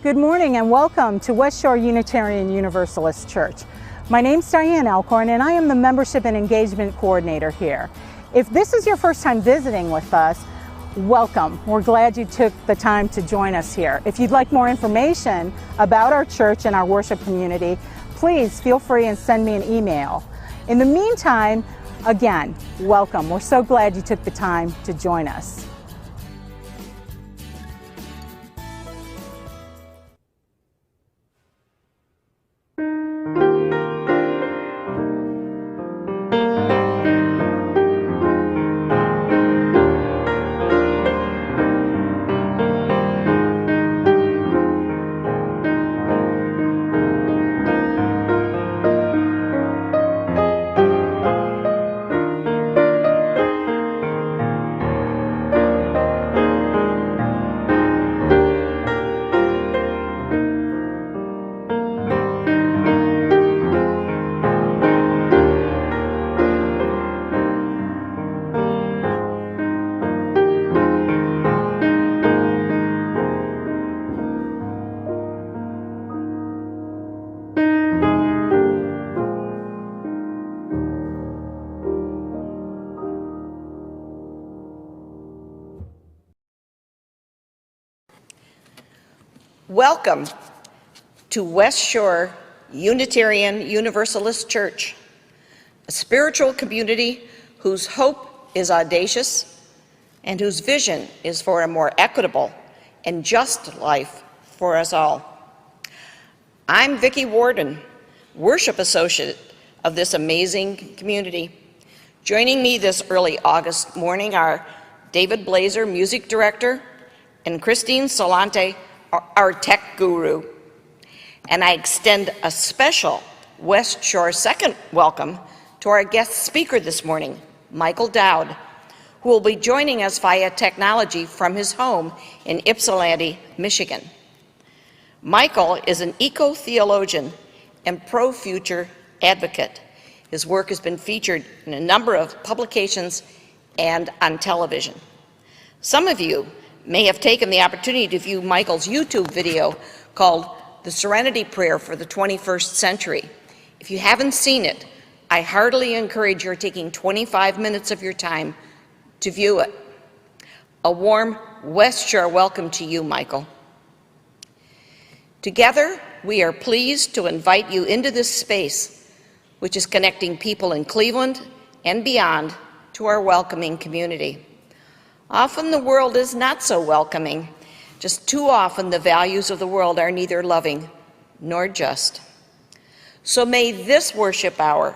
Good morning and welcome to West Shore Unitarian Universalist Church. My name's Diane Alcorn and I am the Membership and Engagement Coordinator here. If this is your first time visiting with us, welcome. We're glad you took the time to join us here. If you'd like more information about our church and our worship community, please feel free and send me an email. In the meantime, again, welcome. We're so glad you took the time to join us. Welcome to West Shore Unitarian Universalist Church, a spiritual community whose hope is audacious and whose vision is for a more equitable and just life for us all. I'm Vicki Warden, Worship Associate of this amazing community. Joining me this early August morning are David Blazer, Music Director, and Christine Solante, our tech guru. And I extend a special West Shore second welcome to our guest speaker this morning, Michael Dowd, who will be joining us via technology from his home in Ypsilanti, Michigan. Michael is an eco-theologian and pro-future advocate. His work has been featured in a number of publications and on television. Some of you may have taken the opportunity to view Michael's YouTube video called The Serenity Prayer for the 21st Century. If you haven't seen it, I heartily encourage your taking 25 minutes of your time to view it. A warm West Shore welcome to you, Michael. Together, we are pleased to invite you into this space, which is connecting people in Cleveland and beyond to our welcoming community. Often the world is not so welcoming. Just too often the values of the world are neither loving nor just. So may this worship hour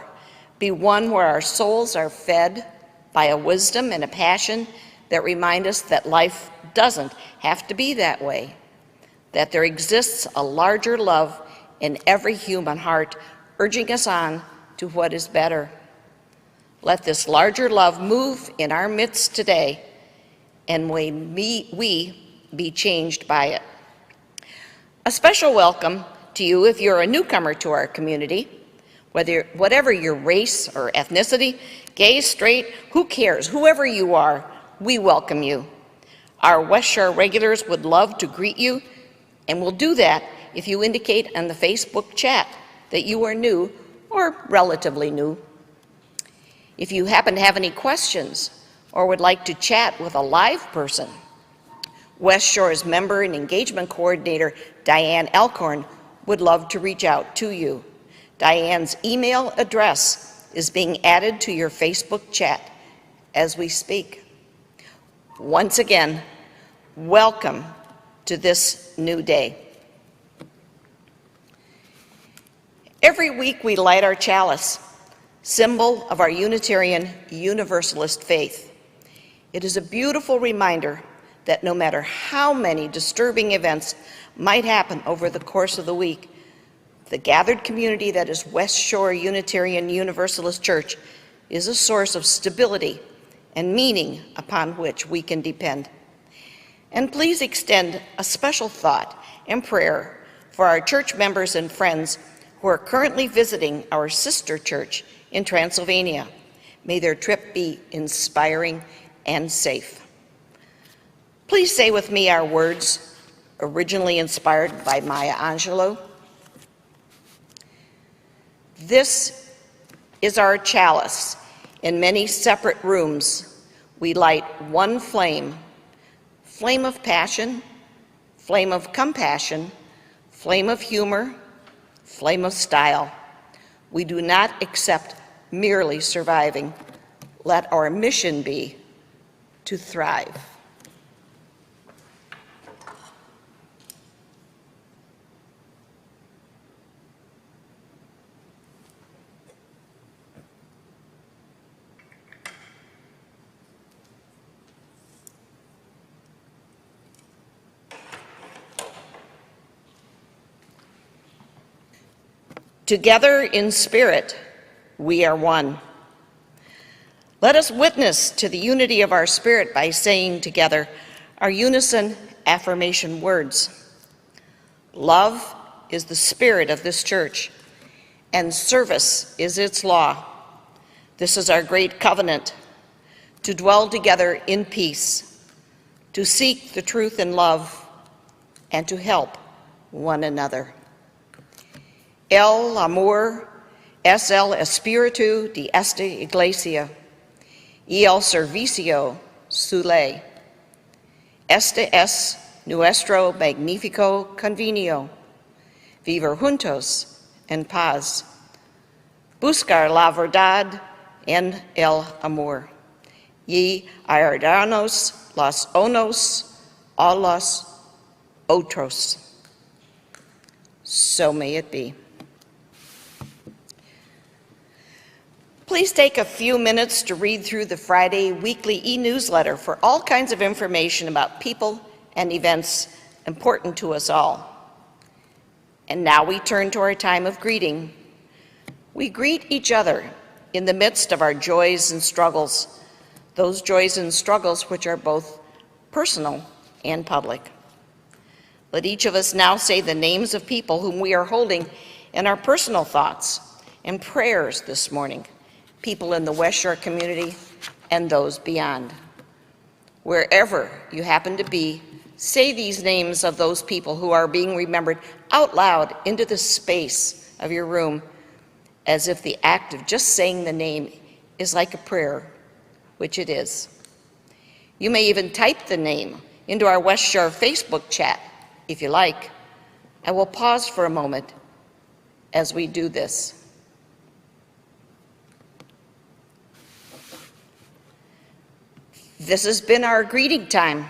be one where our souls are fed by a wisdom and a passion that remind us that life doesn't have to be that way, that there exists a larger love in every human heart, urging us on to what is better. Let this larger love move in our midst today, and may we be changed by it. A special welcome to you if you're a newcomer to our community. Whatever your race or ethnicity, gay, straight, who cares, whoever you are, we welcome you. Our West Shore regulars would love to greet you, and we'll do that if you indicate on the Facebook chat that you are new or relatively new. If you happen to have any questions or would like to chat with a live person, West Shore's Member and Engagement Coordinator, Diane Alcorn, would love to reach out to you. Diane's email address is being added to your Facebook chat as we speak. Once again, welcome to this new day. Every week we light our chalice, symbol of our Unitarian Universalist faith. It is a beautiful reminder that no matter how many disturbing events might happen over the course of the week, the gathered community that is West Shore Unitarian Universalist Church is a source of stability and meaning upon which we can depend. And please extend a special thought and prayer for our church members and friends who are currently visiting our sister church in Transylvania. May their trip be inspiring and safe. Please say with me our words, originally inspired by Maya Angelou. This is our chalice. In many separate rooms, we light one flame, flame of passion, flame of compassion, flame of humor, flame of style. We do not accept merely surviving. Let our mission be to thrive. Together in spirit, we are one. Let us witness to the unity of our spirit by saying together our unison affirmation words. Love is the spirit of this church, and service is its law. This is our great covenant, to dwell together in peace, to seek the truth in love, and to help one another. El amor es el espíritu de esta iglesia y el servicio su ley. Este es nuestro magnífico convenio, vivir juntos en paz, buscar la verdad en el amor y ayudarnos los unos a los otros. So may it be. Please take a few minutes to read through the Friday weekly e-newsletter for all kinds of information about people and events important to us all. And now we turn to our time of greeting. We greet each other in the midst of our joys and struggles, those joys and struggles which are both personal and public. Let each of us now say the names of people whom we are holding in our personal thoughts and prayers this morning. People in the West Shore community and those beyond. Wherever you happen to be, say these names of those people who are being remembered out loud into the space of your room, as if the act of just saying the name is like a prayer, which it is. You may even type the name into our West Shore Facebook chat, if you like. I will pause for a moment as we do this. This has been our greeting time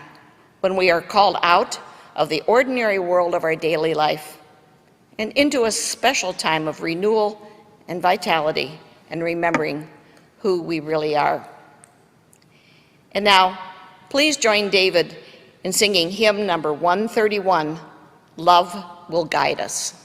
when we are called out of the ordinary world of our daily life and into a special time of renewal and vitality and remembering who we really are. And now, please join David in singing hymn number 131, Love Will Guide Us.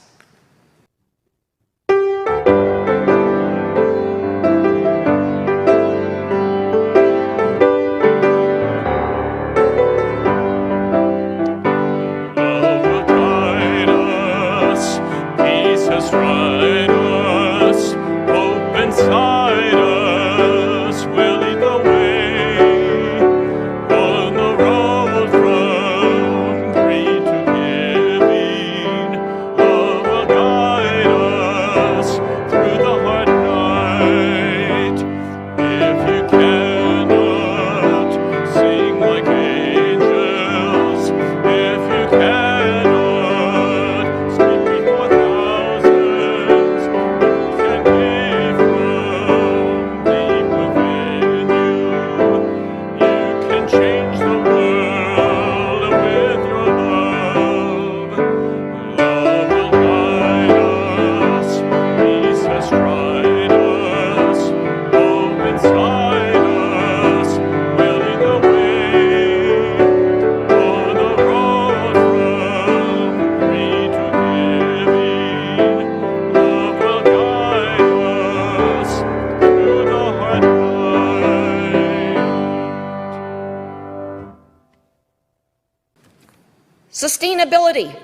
Sustainability,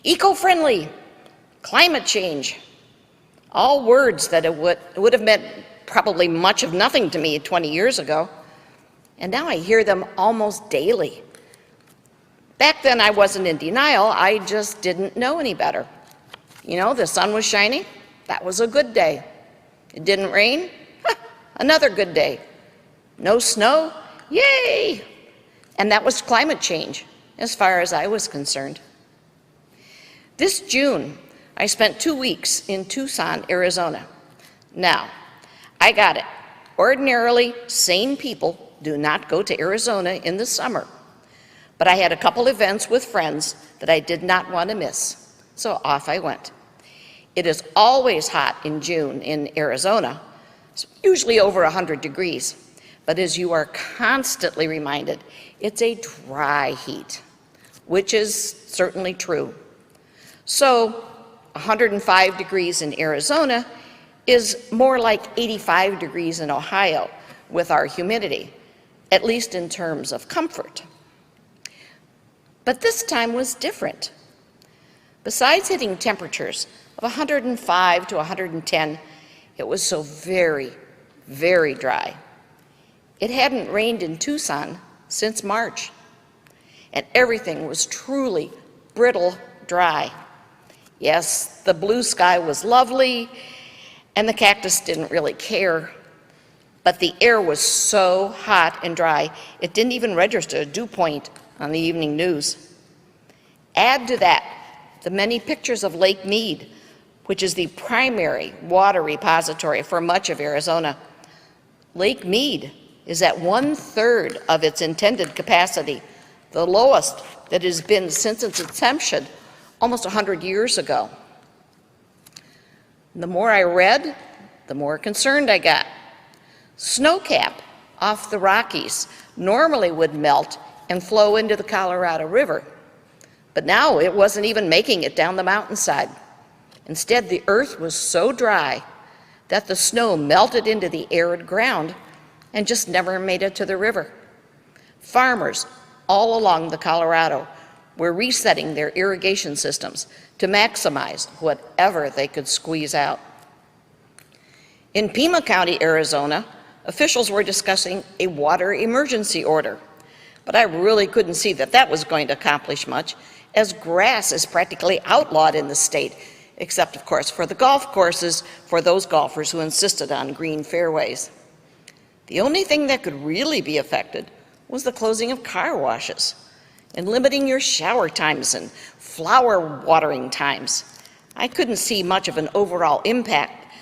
eco-friendly, climate change, all words that would have meant probably much of nothing to me 20 years ago, and now I hear them almost daily. Back then I wasn't in denial, I just didn't know any better. You know, the sun was shining, that was a good day. It didn't rain, another good day. No snow, yay! And that was climate change, as far as I was concerned. This June, I spent 2 weeks in Tucson, Arizona. Now, I got it. Ordinarily, sane people do not go to Arizona in the summer. But I had a couple events with friends that I did not want to miss, so off I went. It is always hot in June in Arizona, usually over 100 degrees. But as you are constantly reminded, it's a dry heat, which is certainly true. So 105 degrees in Arizona is more like 85 degrees in Ohio with our humidity, at least in terms of comfort. But this time was different. Besides hitting temperatures of 105 to 110, it was so very, very dry. It hadn't rained in Tucson since March, and everything was truly brittle dry. Yes, the blue sky was lovely, and the cactus didn't really care, but the air was so hot and dry, it didn't even register a dew point on the evening news. Add to that the many pictures of Lake Mead, which is the primary water repository for much of Arizona. Lake Mead is at 1/3 of its intended capacity, the lowest that has been since its inception almost 100 years ago. The more I read, the more concerned I got. Snowcap off the Rockies normally would melt and flow into the Colorado River, but now it wasn't even making it down the mountainside. Instead, the earth was so dry that the snow melted into the arid ground and just never made it to the river. Farmers all along the Colorado were resetting their irrigation systems to maximize whatever they could squeeze out. In Pima County, Arizona, officials were discussing a water emergency order, but I really couldn't see that that was going to accomplish much, as grass is practically outlawed in the state, except of course for the golf courses for those golfers who insisted on green fairways. The only thing that could really be affected was the closing of car washes and limiting your shower times and flower watering times. I couldn't see much of an overall impact,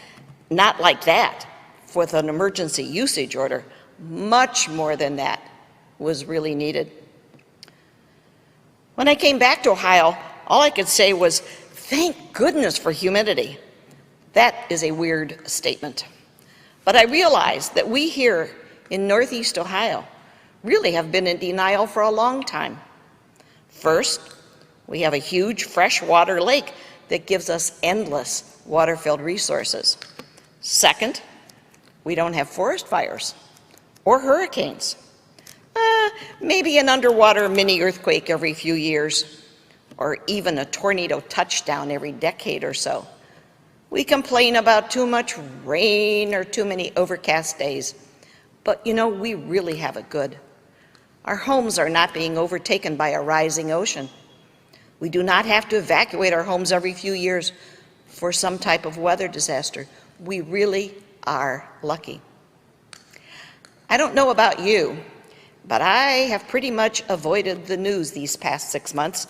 not like that, with an emergency usage order. Much more than that was really needed. When I came back to Ohio, all I could say was, thank goodness for humidity. That is a weird statement. But I realized that we here in Northeast Ohio really have been in denial for a long time. First, we have a huge freshwater lake that gives us endless water-filled resources. Second, we don't have forest fires or hurricanes. Maybe an underwater mini earthquake every few years, or even a tornado touchdown every decade or so. We complain about too much rain or too many overcast days, but you know, we really have it good. Our homes are not being overtaken by a rising ocean. We do not have to evacuate our homes every few years for some type of weather disaster. We really are lucky. I don't know about you, but I have pretty much avoided the news these past 6 months.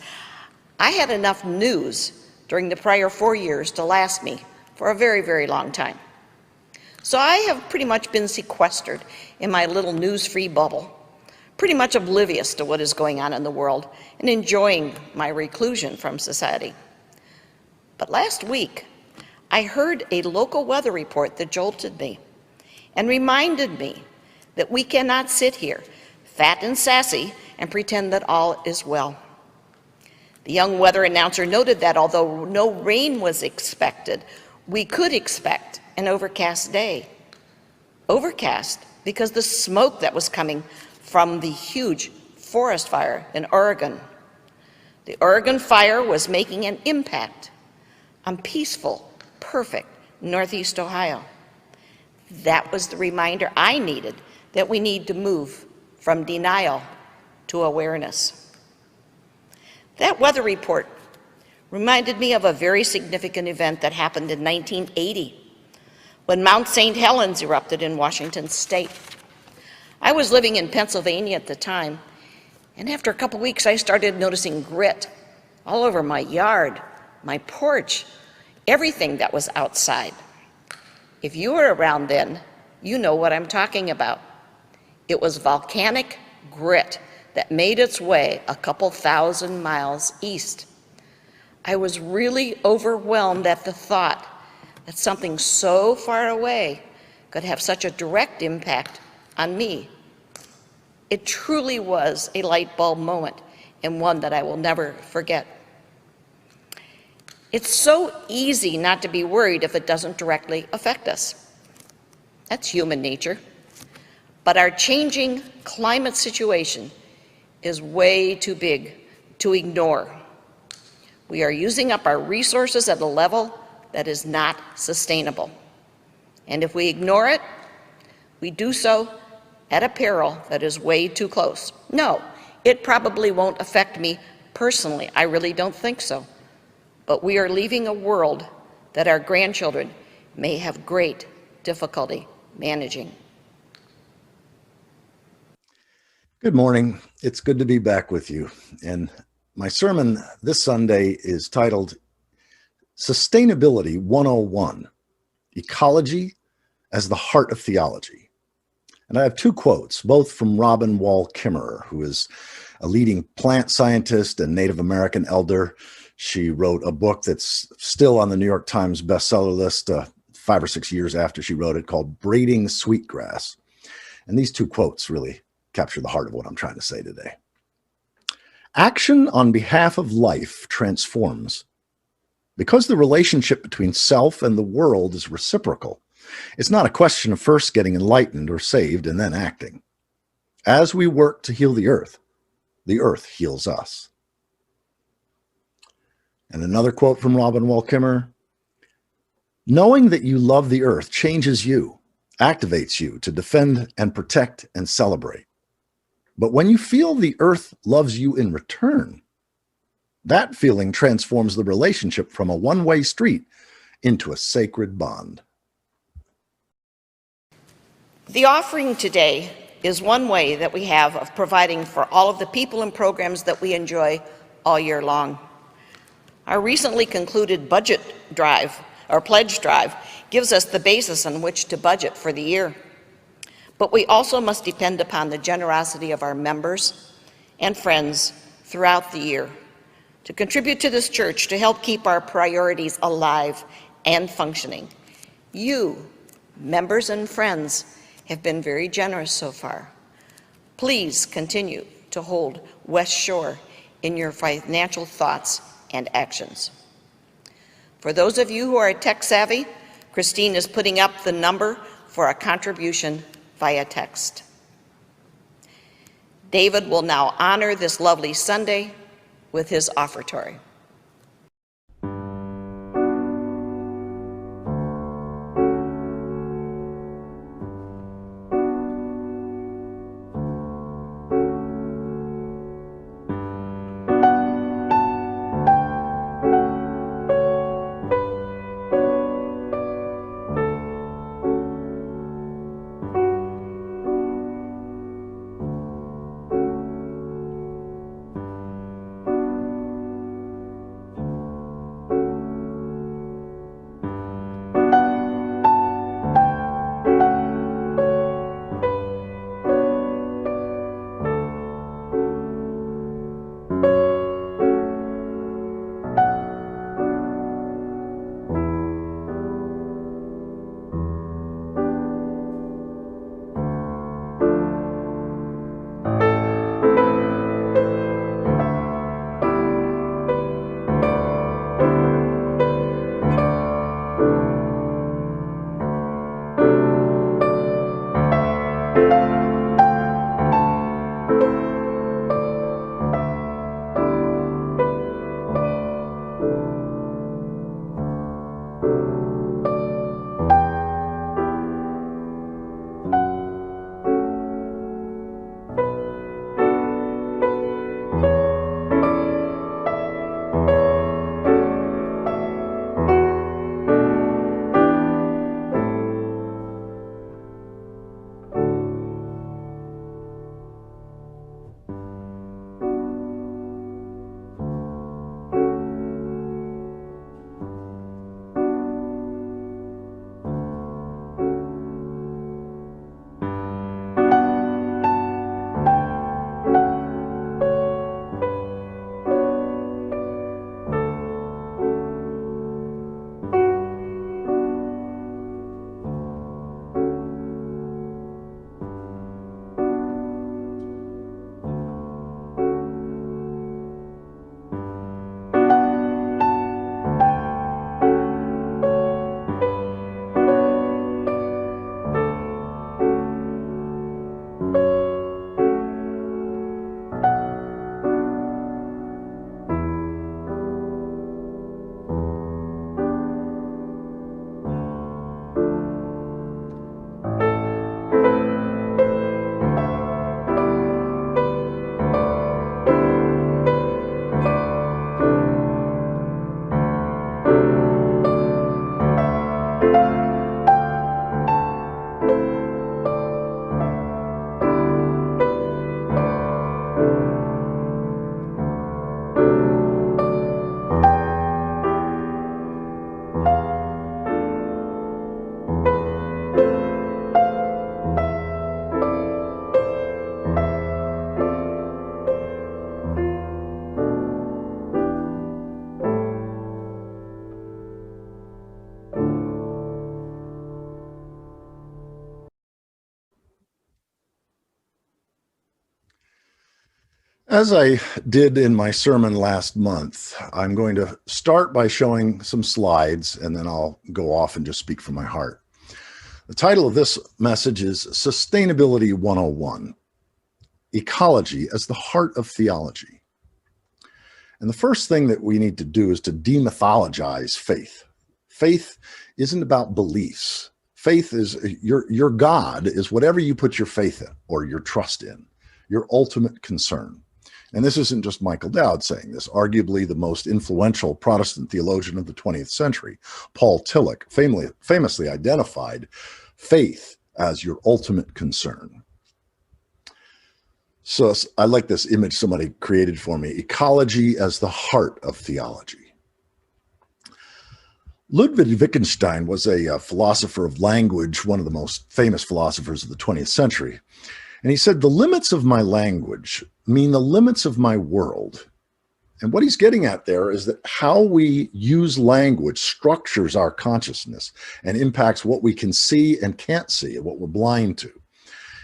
I had enough news during the prior 4 years to last me for a very, very long time. So I have pretty much been sequestered in my little news-free bubble, pretty much oblivious to what is going on in the world and enjoying my reclusion from society. But last week, I heard a local weather report that jolted me and reminded me that we cannot sit here, fat and sassy, and pretend that all is well. The young weather announcer noted that although no rain was expected, we could expect an overcast day. Overcast because the smoke that was coming from the huge forest fire in Oregon. The Oregon fire was making an impact on peaceful, perfect Northeast Ohio. That was the reminder I needed that we need to move from denial to awareness. That weather report reminded me of a very significant event that happened in 1980 when Mount St. Helens erupted in Washington state. I was living in Pennsylvania at the time, and after a couple weeks I started noticing grit all over my yard, my porch, everything that was outside. If you were around then, you know what I'm talking about. It was volcanic grit that made its way a couple thousand miles east. I was really overwhelmed at the thought that something so far away could have such a direct impact on me. It truly was a light bulb moment, and one that I will never forget. It's so easy not to be worried if it doesn't directly affect us. That's human nature. But our changing climate situation is way too big to ignore. We are using up our resources at a level that is not sustainable. And if we ignore it, we do so at a peril that is way too close. No, it probably won't affect me personally. I really don't think so. But we are leaving a world that our grandchildren may have great difficulty managing. Good morning. It's good to be back with you. And my sermon this Sunday is titled Sustainability 101, Ecology as the Heart of Theology. And I have two quotes, both from Robin Wall Kimmerer, who is a leading plant scientist and Native American elder. She wrote a book that's still on the New York Times bestseller list 5 or 6 years after she wrote it, called Braiding Sweetgrass. And these two quotes really capture the heart of what I'm trying to say today. Action on behalf of life transforms. Because the relationship between self and the world is reciprocal, it's not a question of first getting enlightened or saved and then acting. As we work to heal the earth heals us. And another quote from Robin Wall Kimmerer: knowing that you love the earth changes you, activates you to defend and protect and celebrate. But when you feel the earth loves you in return, that feeling transforms the relationship from a one-way street into a sacred bond. The offering today is one way that we have of providing for all of the people and programs that we enjoy all year long. Our recently concluded budget drive, or pledge drive, gives us the basis on which to budget for the year. But we also must depend upon the generosity of our members and friends throughout the year to contribute to this church to help keep our priorities alive and functioning. You, members and friends, have been very generous so far. Please continue to hold West Shore in your financial thoughts and actions. For those of you who are tech savvy, Christine is putting up the number for a contribution via text. David will now honor this lovely Sunday with his offertory. As I did in my sermon last month, I'm going to start by showing some slides, and then I'll go off and just speak from my heart. The title of this message is Sustainability 101, Ecology as the Heart of Theology. And the first thing that we need to do is to demythologize faith. Faith isn't about beliefs. Faith is, your God is whatever you put your faith in or your trust in, your ultimate concern. And this isn't just Michael Dowd saying this. Arguably the most influential Protestant theologian of the 20th century, Paul Tillich, famously identified faith as your ultimate concern. So I like this image somebody created for me, ecology as the heart of theology. Ludwig Wittgenstein was a philosopher of language, one of the most famous philosophers of the 20th century. And he said, the limits of my language mean the limits of my world. And what he's getting at there is that how we use language structures our consciousness and impacts what we can see and can't see and what we're blind to.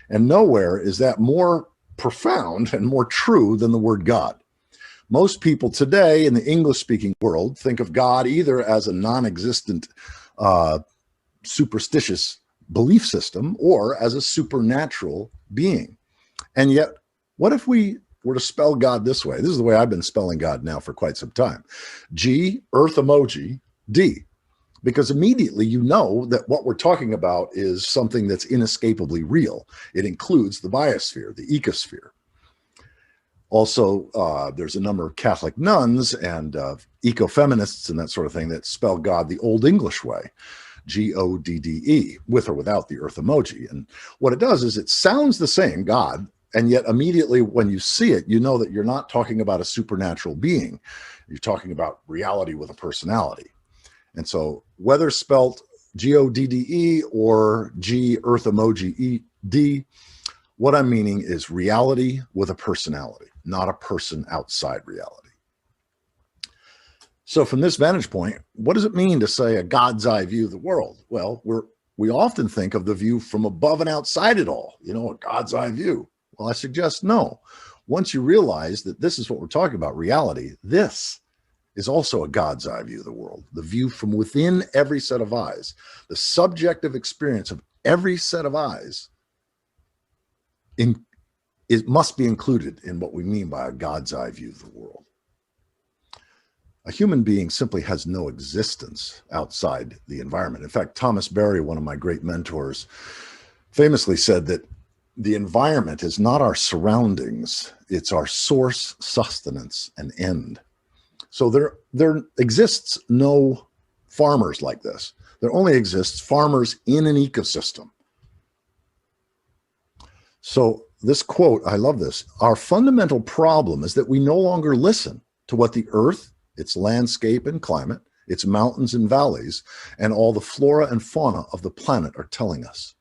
And nowhere is that more profound and more true than the word God. Most people today in the English-speaking world think of God either as a non-existent, superstitious belief system or as a supernatural being. And yet, what if we were to spell God this way? This is the way I've been spelling God now for quite some time. G, earth emoji, D. Because immediately you know that what we're talking about is something that's inescapably real. It includes the biosphere, the ecosphere. Also, there's a number of Catholic nuns and ecofeminists and that sort of thing that spell God the Old English way, G-O-D-D-E, with or without the earth emoji. And what it does is it sounds the same, God, and yet immediately when you see it, you know that you're not talking about a supernatural being. You're talking about reality with a personality. And so whether spelt G-O-D-D-E or G, earth emoji, E-D, what I'm meaning is reality with a personality, not a person outside reality. So from this vantage point, what does it mean to say a God's eye view of the world? Well, we often think of the view from above and outside it all, you know, a God's eye view. Well, I suggest no. Once you realize that this is what we're talking about, reality, this is also a God's eye view of the world, the view from within every set of eyes, the subjective experience of every set of eyes. It must be included in what we mean by a God's eye view of the world. A human being simply has no existence outside the environment. In fact, Thomas Berry, one of my great mentors, famously said that the environment is not our surroundings, it's our source, sustenance, and end. So there exists no farmers like this. There only exists farmers in an ecosystem. So this quote, I love this. Our fundamental problem is that we no longer listen to what the earth, its landscape and climate, its mountains and valleys, and all the flora and fauna of the planet are telling us.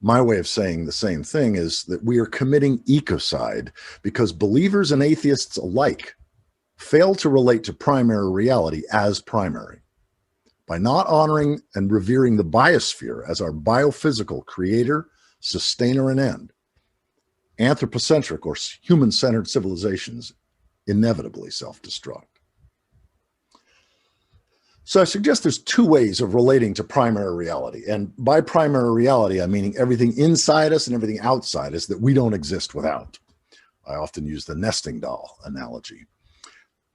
My way of saying the same thing is that we are committing ecocide because believers and atheists alike fail to relate to primary reality as primary. By not honoring and revering the biosphere as our biophysical creator, sustainer, and end, anthropocentric or human-centered civilizations inevitably self-destruct. So I suggest there's two ways of relating to primary reality. And by primary reality, I'm meaning everything inside us and everything outside us that we don't exist without. I often use the nesting doll analogy.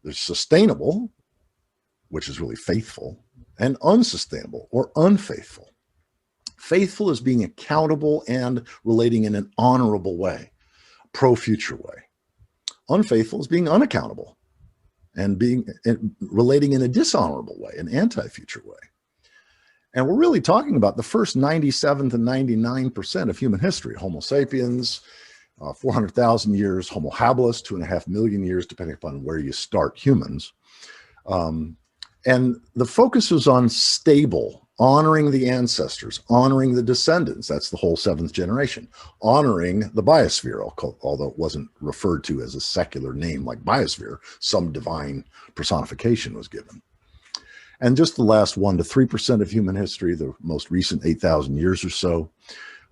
There's sustainable, which is really faithful, and unsustainable or unfaithful. Faithful is being accountable and relating in an honorable way, pro-future way. Unfaithful is being unaccountable and relating in a dishonorable way, an anti-future way. And we're really talking about the first 97 to 99% of human history. Homo sapiens, 400,000 years, Homo habilis, 2.5 million years, depending upon where you start humans. And the focus was on stable, honoring the ancestors, honoring the descendants. That's the whole seventh generation. Honoring the biosphere, although it wasn't referred to as a secular name like biosphere, some divine personification was given. And just the last 1 to 3% of human history, the most recent 8,000 years or so,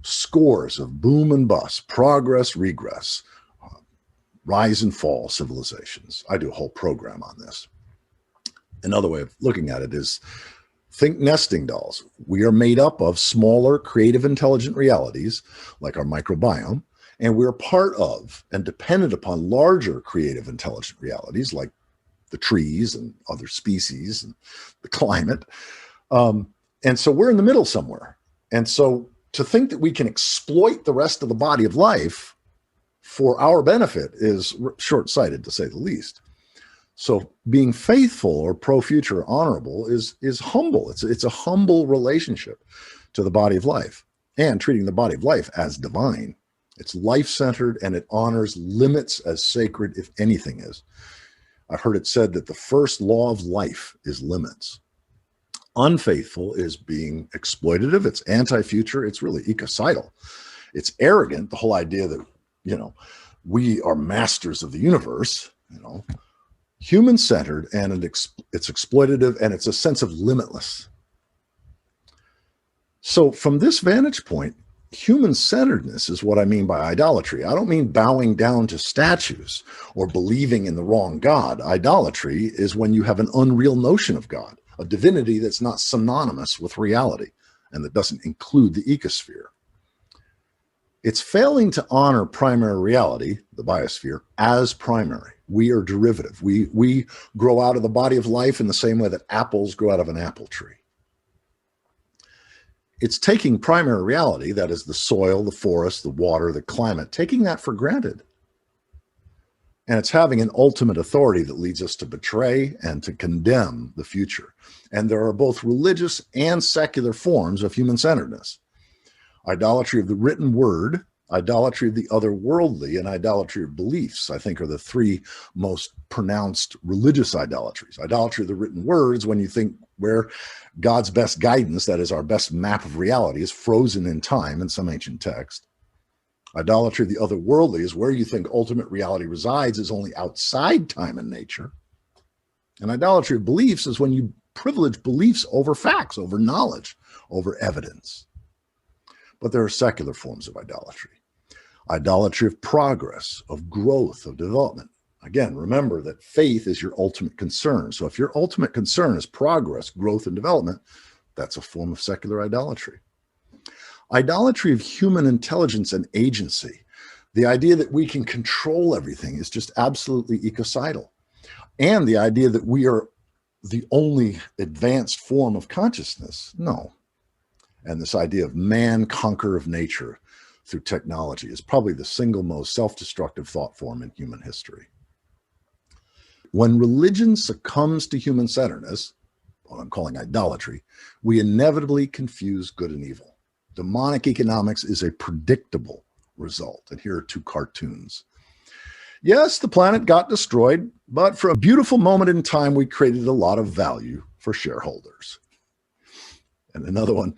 scores of boom and bust, progress, regress, rise and fall civilizations. I do a whole program on this. Another way of looking at it is, think nesting dolls. We are made up of smaller, creative, intelligent realities, like our microbiome, and we're part of and dependent upon larger, creative, intelligent realities, like the trees and other species and the climate. And so we're in the middle somewhere. And so to think that we can exploit the rest of the body of life for our benefit is short-sighted, to say the least. So being faithful or pro-future honorable is humble. It's a humble relationship to the body of life, and treating the body of life as divine. It's life-centered, and it honors limits as sacred, if anything is. I've heard it said that the first law of life is limits. Unfaithful is being exploitative. It's anti-future. It's really ecocidal. It's arrogant. The whole idea that, we are masters of the universe, human-centered, and it's exploitative, and it's a sense of limitless. So from this vantage point, human-centeredness is what I mean by idolatry. I don't mean bowing down to statues or believing in the wrong God. Idolatry is when you have an unreal notion of God, a divinity that's not synonymous with reality and that doesn't include the ecosphere. It's failing to honor primary reality, the biosphere, as primary. We are derivative. We grow out of the body of life in the same way that apples grow out of an apple tree. It's taking primary reality, that is the soil, the forest, the water, the climate, taking that for granted. And it's having an ultimate authority that leads us to betray and to condemn the future. And there are both religious and secular forms of human-centeredness. Idolatry of the written word, idolatry of the otherworldly, and idolatry of beliefs, I think, are the three most pronounced religious idolatries. Idolatry of the written words, when you think where God's best guidance, that is our best map of reality, is frozen in time in some ancient text. Idolatry of the otherworldly is where you think ultimate reality resides, is only outside time and nature. And idolatry of beliefs is when you privilege beliefs over facts, over knowledge, over evidence. But there are secular forms of idolatry. Idolatry of progress, of growth, of development. Again, remember that faith is your ultimate concern. So if your ultimate concern is progress, growth, and development, that's a form of secular idolatry. Idolatry of human intelligence and agency. The idea that we can control everything is just absolutely ecocidal. And the idea that we are the only advanced form of consciousness, no. And this idea of man conqueror of nature through technology is probably the single most self-destructive thought form in human history. When religion succumbs to human-centeredness, what I'm calling idolatry, we inevitably confuse good and evil. Demonic economics is a predictable result. And here are two cartoons. Yes, the planet got destroyed, but for a beautiful moment in time, we created a lot of value for shareholders. And another one.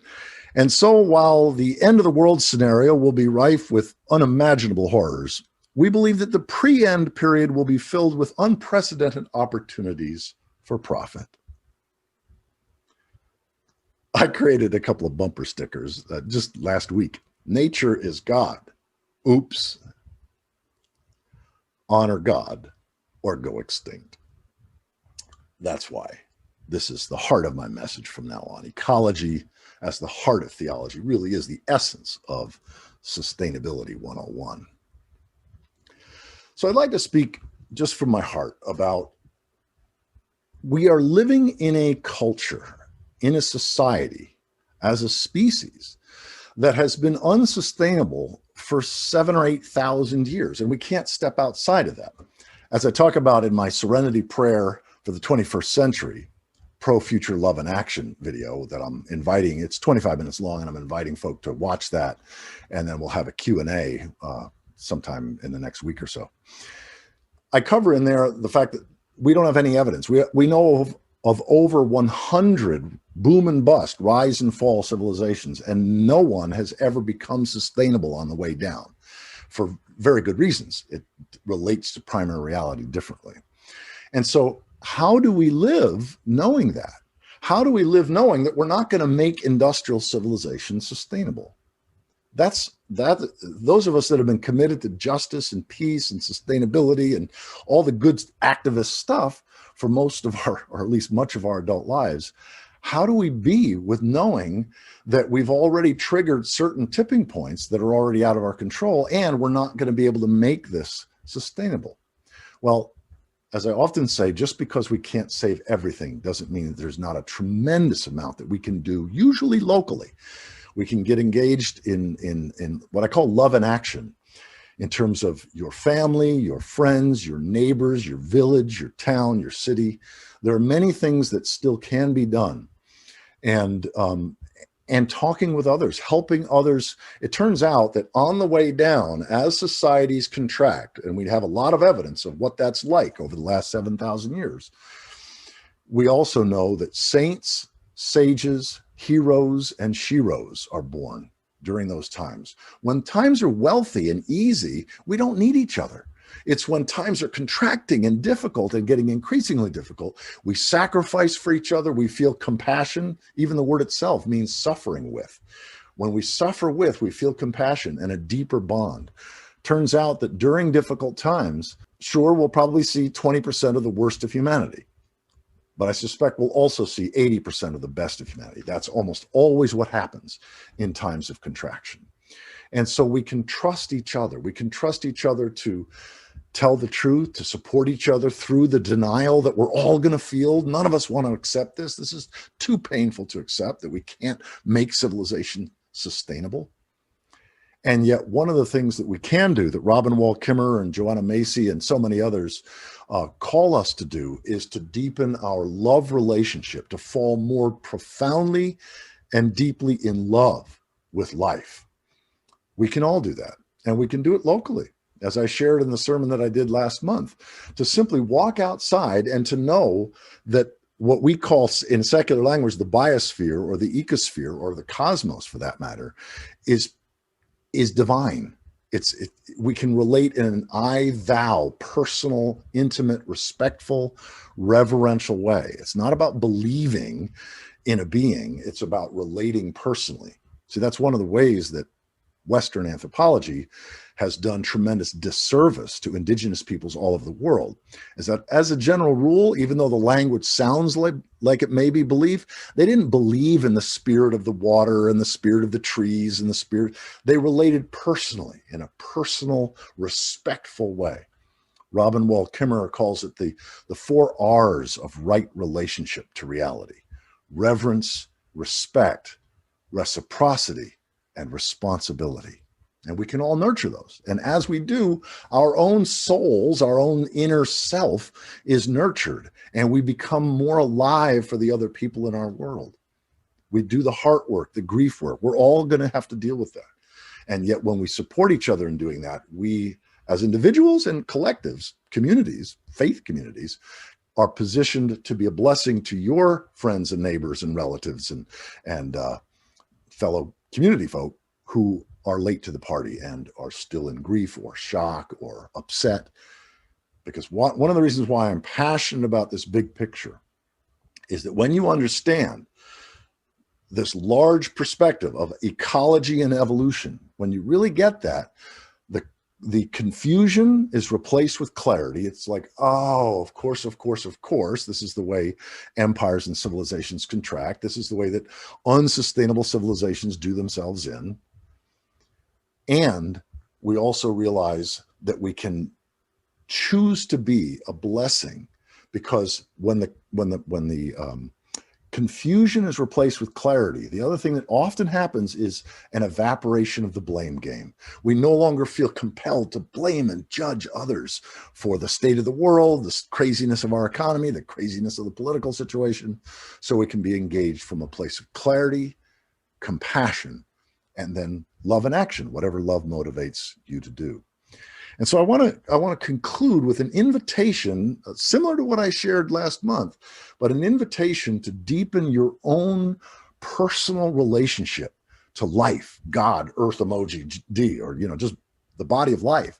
And so while the end of the world scenario will be rife with unimaginable horrors, we believe that the pre-end period will be filled with unprecedented opportunities for profit. I created a couple of bumper stickers just last week. Nature is God. Oops. Honor God or go extinct. That's why this is the heart of my message from now on. Ecology as the heart of theology really is the essence of Sustainability 101. So I'd like to speak just from my heart about we are living in a culture, in a society, as a species that has been unsustainable for 7,000 or 8,000 years, and we can't step outside of that. As I talk about in my Serenity Prayer for the 21st Century, Pro-Future Love and Action video that I'm inviting, it's 25 minutes long, and I'm inviting folk to watch that, and then we'll have a Q&A sometime in the next week or so. I cover in there the fact that we don't have any evidence. We know of over 100 boom and bust, rise and fall civilizations, and no one has ever become sustainable on the way down for very good reasons. It relates to primary reality differently. And so how do we live knowing that? How do we live knowing that we're not going to make industrial civilization sustainable? those of us that have been committed to justice and peace and sustainability and all the good activist stuff for most of our, or at least much of our adult lives, how do we be with knowing that we've already triggered certain tipping points that are already out of our control, and we're not going to be able to make this sustainable? Well, as I often say, just because we can't save everything doesn't mean that there's not a tremendous amount that we can do, usually locally. We can get engaged in what I call love and action, in terms of your family, your friends, your neighbors, your village, your town, your city. There are many things that still can be done. And talking with others, helping others. It turns out that on the way down, as societies contract, and we have a lot of evidence of what that's like over the last 7,000 years, we also know that saints, sages, heroes, and sheroes are born during those times. When times are wealthy and easy, we don't need each other. It's when times are contracting and difficult and getting increasingly difficult, we sacrifice for each other. We feel compassion. Even the word itself means suffering with. When we suffer with, we feel compassion and a deeper bond. Turns out that during difficult times, sure, we'll probably see 20% of the worst of humanity, but I suspect we'll also see 80% of the best of humanity. That's almost always what happens in times of contraction. And so we can trust each other. We can trust each other to tell the truth, to support each other through the denial that we're all going to feel. None of us want to accept this. This is too painful to accept, that we can't make civilization sustainable. And yet one of the things that we can do, that Robin Wall Kimmerer and Joanna Macy and so many others call us to do, is to deepen our love relationship, to fall more profoundly and deeply in love with life. We can all do that, and we can do it locally. As I shared in the sermon that I did last month, to simply walk outside and to know that what we call in secular language the biosphere or the ecosphere or the cosmos, for that matter, is divine. We can relate in an I-thou, personal, intimate, respectful, reverential way. It's not about believing in a being. It's about relating personally. See, that's one of the ways that Western anthropology has done tremendous disservice to indigenous peoples all over the world, is that as a general rule, even though the language sounds like it may be belief, they didn't believe in the spirit of the water and the spirit of the trees and the spirit. They related personally, in a personal, respectful way. Robin Wall Kimmerer calls it the 4 R's of right relationship to reality: reverence, respect, reciprocity, and responsibility. And we can all nurture those. And as we do, our own souls, our own inner self is nurtured, and we become more alive for the other people in our world. We do the heart work, the grief work. We're all going to have to deal with that. And yet when we support each other in doing that, we as individuals and collectives, communities, faith communities, are positioned to be a blessing to your friends and neighbors and relatives and fellow community folk who are late to the party and are still in grief or shock or upset. Because one of the reasons why I'm passionate about this big picture is that when you understand this large perspective of ecology and evolution, when you really get that, the confusion is replaced with clarity. It's like, oh, of course, this is the way empires and civilizations contract. This is the way that unsustainable civilizations do themselves in. And we also realize that we can choose to be a blessing, because when the confusion is replaced with clarity, the other thing that often happens is an evaporation of the blame game. We no longer feel compelled to blame and judge others for the state of the world, the craziness of our economy, the craziness of the political situation. So we can be engaged from a place of clarity, compassion, and then love and action, whatever love motivates you to do. And so I want to conclude with an invitation similar to what I shared last month, but an invitation to deepen your own personal relationship to life, God, Earth emoji D, or just the body of life,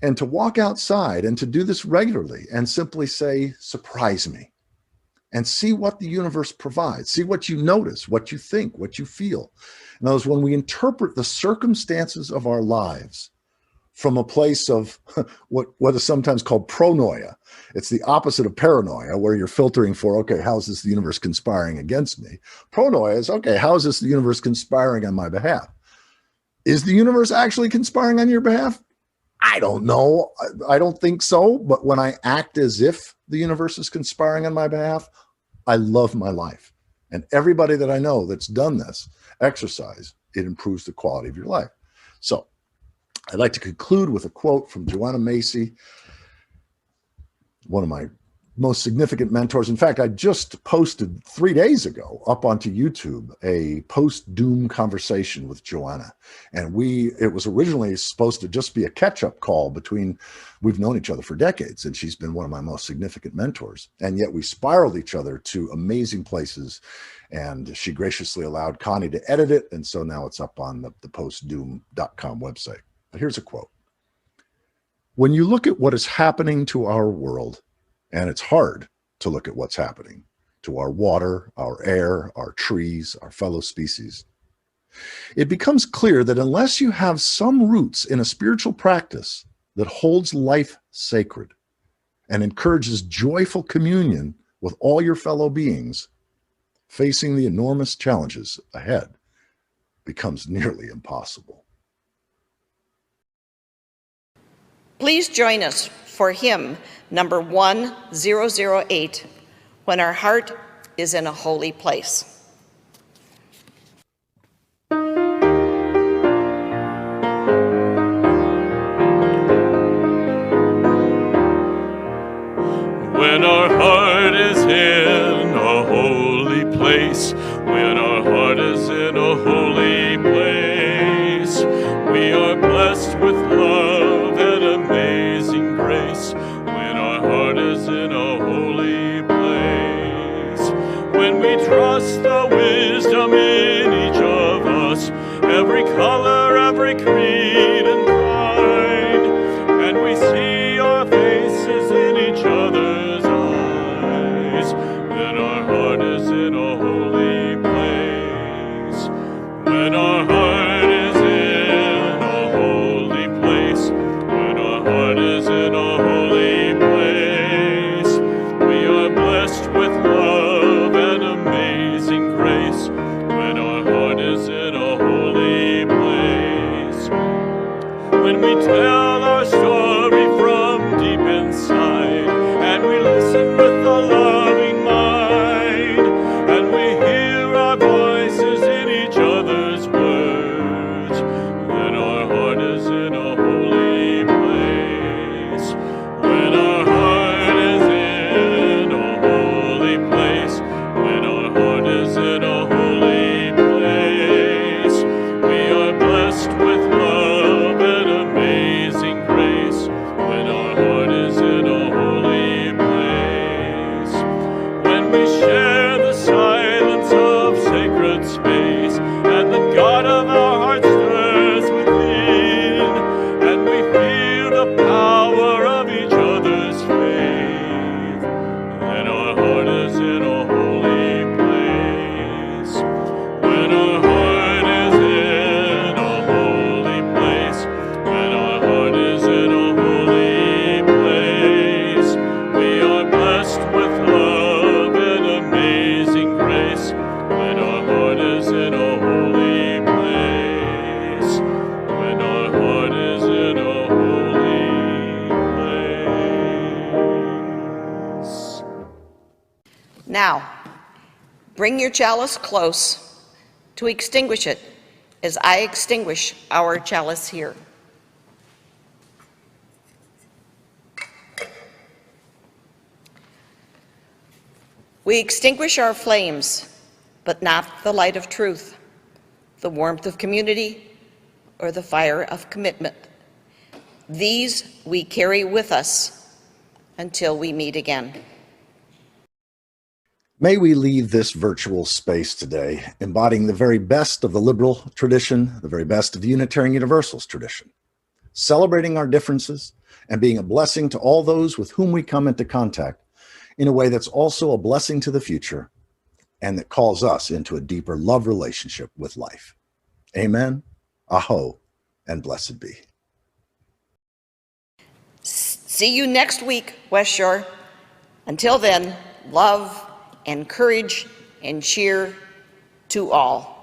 and to walk outside and to do this regularly and simply say, surprise me. and see what the universe provides. See what you notice, what you think, what you feel. In other words, when we interpret the circumstances of our lives from a place of what is sometimes called pronoia. It's the opposite of paranoia, where you're filtering for, okay, how is this the universe conspiring against me? Pronoia is, okay, how is this the universe conspiring on my behalf? Is the universe actually conspiring on your behalf? I don't know. I don't think so. But when I act as if the universe is conspiring on my behalf, I love my life. And everybody that I know that's done this exercise, it improves the quality of your life. So I'd like to conclude with a quote from Joanna Macy, one of my most significant mentors. In fact, I just posted 3 days ago up onto YouTube a post-doom conversation with Joanna. And it was originally supposed to just be a catch-up call between, we've known each other for decades, and she's been one of my most significant mentors. And yet we spiraled each other to amazing places. And she graciously allowed Connie to edit it. And so now it's up on the postdoom.com website. But here's a quote. When you look at what is happening to our world, and it's hard to look at what's happening to our water, our air, our trees, our fellow species, it becomes clear that unless you have some roots in a spiritual practice that holds life sacred and encourages joyful communion with all your fellow beings, facing the enormous challenges ahead becomes nearly impossible. Please join us for hymn number 1008, When Our Heart is in a Holy Place. When our heart is in a holy place, when our heart is in a holy place, we are blessed with love and amazing grace. When our heart is in a holy place, when we trust the wisdom in each of us, every color, every creed and kind, and we see our faces in each other's eyes, then our heart is in a holy place. When our heart is in a holy place, when our heart is in a holy place, we are blessed with love and amazing grace. When our heart is in a holy place, when we tell our story from deep inside, and we listen with a loving mind, and we hear our voices in each other's words, then our heart is in a holy place. When our heart is in a holy place, when our heart is in a holy place, we are blessed with love and amazing grace. When our heart is in a holy place, when we share the silence of sacred space, and the God of our heart stirs within, and we feel the power of each other's faith, then our heart is in a holy place. When our heart is in a holy place, when our heart is in a holy place, we are blessed with love and amazing grace. When our heart is in a holy place, when our heart is in a holy place. Now, bring your chalice close to extinguish it as I extinguish our chalice here. We extinguish our flames, but not the light of truth, the warmth of community, or the fire of commitment. These we carry with us until we meet again. May we leave this virtual space today embodying the very best of the liberal tradition, the very best of the Unitarian Universalist tradition, celebrating our differences and being a blessing to all those with whom we come into contact in a way that's also a blessing to the future and that calls us into a deeper love relationship with life. Amen, aho, and blessed be. See you next week, West Shore. Until then, love and courage and cheer to all.